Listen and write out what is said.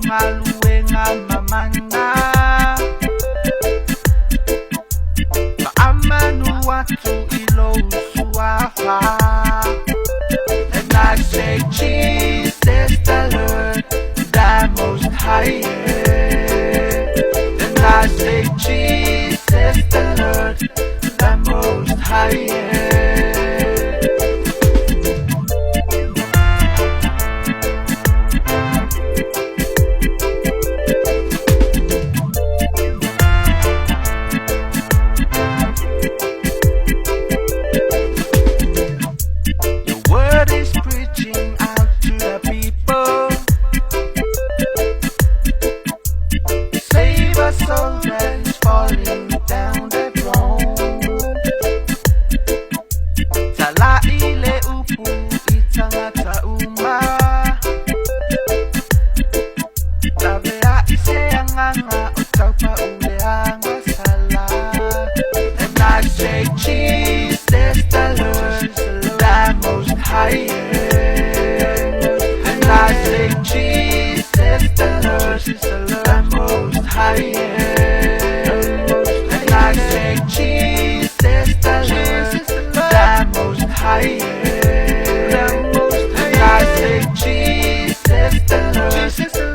ngaluenga mamanda Amanu watu ilo usuafa And I say Jesus the Lord, the most high And I say Jesus the Lord, the most high Soldiers falling down the throne Tala ile upu itangata uma Tabea ise anganga otaupa uleanga sala And I say Jesus the Lord, the most high And I say Jesus the Lord, the most high And I say Jesus the Lord, the most high And I say Jesus the Lord